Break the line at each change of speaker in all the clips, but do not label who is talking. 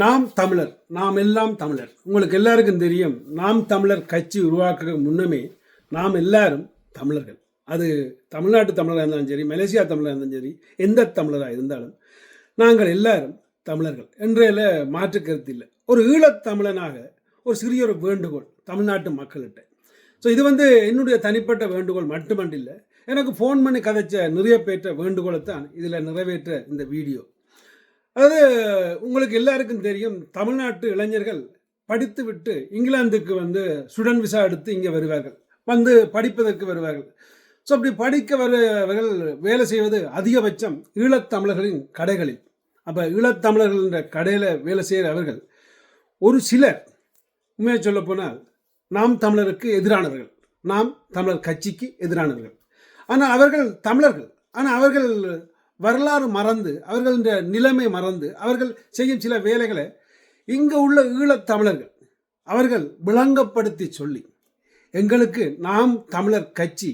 நாம் தமிழர், நாம் எல்லாம் தமிழர். உங்களுக்கு எல்லாருக்கும் தெரியும், நாம் தமிழர் கட்சி உருவாக்க முன்னமே நாம் எல்லாரும் தமிழர்கள். அது தமிழ்நாட்டு தமிழராக இருந்தாலும் சரி, மலேசியா தமிழராக இருந்தாலும் சரி, எந்த தமிழராக இருந்தாலும் நாங்கள் எல்லாரும் தமிழர்கள் என்றையில் மாற்று கருத்து இல்லை. ஒரு ஈழத்தமிழனாக ஒரு சிறிய ஒரு வேண்டுகோள் தமிழ்நாட்டு மக்கள்கிட்ட. ஸோ இது என்னுடைய தனிப்பட்ட வேண்டுகோள் மட்டுமண்டில்லை, எனக்கு ஃபோன் பண்ணி கதைச்ச நிறைய பேற்ற வேண்டுகோளை தான் இதில் நிறைவேற்ற இந்த வீடியோ. அதாவது உங்களுக்கு எல்லாருக்கும் தெரியும், தமிழ்நாட்டு இளைஞர்கள் படித்து விட்டு இங்கிலாந்துக்கு ஸ்டூடெண்ட் விசா எடுத்து இங்கே வருவார்கள், படிப்பதற்கு வருவார்கள். ஸோ அப்படி படிக்க வருவர்கள் வேலை செய்வது அதிகபட்சம் ஈழத்தமிழர்களின் கடைகளில். அப்போ ஈழத்தமிழர்கள்ன்ற கடையில் வேலை செய்கிற அவர்கள் ஒரு சிலர் உண்மையை சொல்ல போனால் நாம் தமிழருக்கு எதிரானவர்கள், நாம் தமிழர் கட்சிக்கு எதிரானவர்கள். ஆனால் அவர்கள் தமிழர்கள், ஆனால் அவர்கள் வரலாறு மறந்து, அவர்களுடைய நிலைமை மறந்து, அவர்கள் செய்யும் சில வேலைகளை இங்கே உள்ள ஈழத்தமிழர்கள் அவர்கள் விளங்கப்படுத்தி சொல்லி, எங்களுக்கு நாம் தமிழர் கட்சி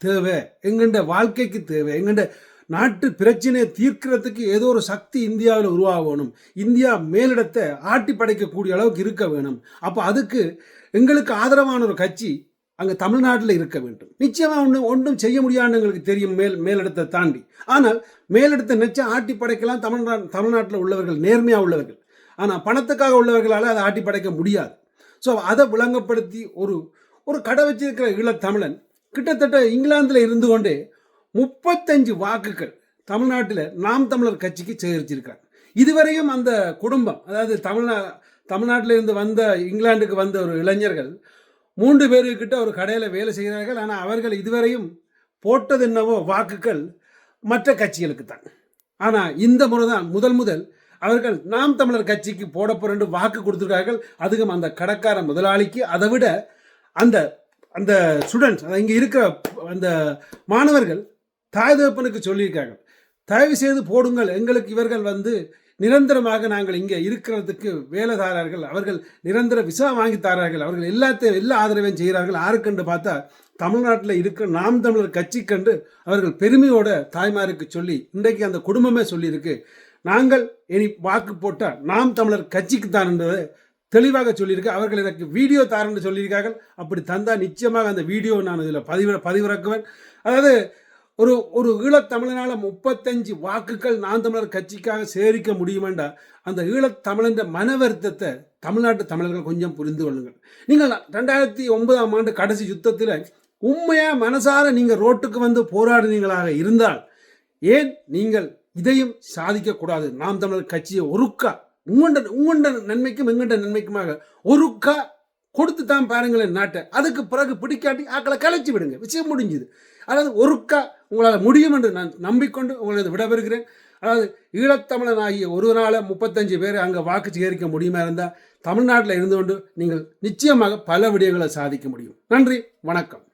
தேவை, எங்கள்ட வாழ்க்கைக்கு தேவை, எங்கள்ட நாட்டு பிரச்சனையை தீர்க்கிறதுக்கு ஏதோ ஒரு சக்தி இந்தியாவில் உருவாகணும், இந்தியா மேலிடத்தை ஆட்டி படைக்கக்கூடிய அளவுக்கு இருக்க வேணும், அப்போ அதுக்கு எங்களுக்கு ஆதரவான ஒரு கட்சி அங்கே தமிழ்நாட்டில் இருக்க வேண்டும். நிச்சயமாக ஒன்றும் செய்ய முடியாதுன்னு எங்களுக்கு தெரியும் மேலிடத்தை தாண்டி. ஆனால் மேலிடத்தை நிச்சயம் ஆட்டி படைக்கலாம் தமிழ்நாட்டில் உள்ளவர்கள், நேர்மையாக உள்ளவர்கள். ஆனால் பணத்துக்காக உள்ளவர்களால் அதை ஆட்டி படைக்க முடியாது. ஸோ அதை விளங்கப்படுத்தி ஒரு கடை வச்சிருக்கிற ஈழத்தமிழன் கிட்டத்தட்ட இங்கிலாந்தில் இருந்து கொண்டே 35 வாக்குகள் தமிழ்நாட்டில் நாம் தமிழர் கட்சிக்கு சேகரிச்சிருக்காங்க. இதுவரையும் அந்த குடும்பம், அதாவது தமிழ்நாட்டில் இருந்து வந்த இங்கிலாந்துக்கு வந்த ஒரு இளைஞர்கள் 3 பேருக்கிட்ட ஒரு கடையில் வேலை செய்கிறார்கள். ஆனால் அவர்கள் இதுவரையும் போட்டது என்னவோ வாக்குகள் மற்ற கட்சிகளுக்கு தான். ஆனால் இந்த முறை தான் முதல் அவர்கள் நாம் தமிழர் கட்சிக்கு போட போகிற வாக்கு கொடுத்துருக்கார்கள். அதுக்கும் அந்த கடைக்கார முதலாளிக்கு, அதை விட அந்த அந்த ஸ்டூடெண்ட்ஸ், அதை இங்கே இருக்கிற அந்த மாணவர்கள் தாய் தகப்பனுக்கு சொல்லியிருக்காங்க, தயவு செய்து போடுங்கள், எங்களுக்கு இவர்கள் நிரந்தரமாக நாங்கள் இங்கே இருக்கிறதுக்கு வேலை தாரார்கள், அவர்கள் நிரந்தர விசா வாங்கி தாரார்கள், அவர்கள் எல்லா ஆதரவையும் செய்கிறார்கள். யாருக்கென்று பார்த்தா தமிழ்நாட்டில் இருக்கிற நாம் தமிழர் கட்சி கண்டு அவர்கள் பெருமையோட தாய்மாருக்கு சொல்லி, இன்றைக்கு அந்த குடும்பமே சொல்லியிருக்கு, நாங்கள் இனி வாக்கு போட்டால் நாம் தமிழர் கட்சிக்கு தான் என்பதை தெளிவாக சொல்லியிருக்கு. அவர்கள் எனக்கு வீடியோ தாரன்னு சொல்லியிருக்கார்கள். அப்படி தந்தால் நிச்சயமாக அந்த வீடியோ நான் இதில் பதிவிறக்குவேன். அதாவது ஒரு ஈழத்தமிழனால் 35 வாக்குகள் நாம் தமிழர் கட்சிக்காக சேரிக்க முடியுமெண்டா அந்த ஈழத்தமிழன்ற மன வருத்தத்தை தமிழ்நாட்டு தமிழர்கள் கொஞ்சம் புரிந்து கொள்ளுங்கள். நீங்கள் 2009ஆம் ஆண்டு கடைசி யுத்தத்தில் உண்மையாக மனசார நீங்கள் ரோட்டுக்கு போராடினீங்களாக இருந்தால், ஏன் நீங்கள் இதையும் சாதிக்கக்கூடாது? நாம் தமிழர் கட்சியை ஒருக்கா உங்கள்ட நன்மைக்கும் எங்கள்ட நன்மைக்குமாக ஒருக்கா கொடுத்து தான் பாருங்களேன் நாட்டை. அதுக்கு பிறகு பிடிக்காட்டி ஆக்களை கலைச்சி விடுங்க, விஷயம் முடிஞ்சுது. அதாவது ஒருக்கா உங்களால் முடியும் என்று நான் நம்பிக்கொண்டு உங்களது விடப்பெறுகிறேன். அதாவது ஈழத்தமிழன் ஆகிய ஒருவரால் 35 பேர் அங்கே வாக்கு சேகரிக்க முடியுமா இருந்தால் தமிழ்நாட்டில் இருந்து கொண்டு நீங்கள் நிச்சயமாக பல விடயங்களை சாதிக்க முடியும். நன்றி, வணக்கம்.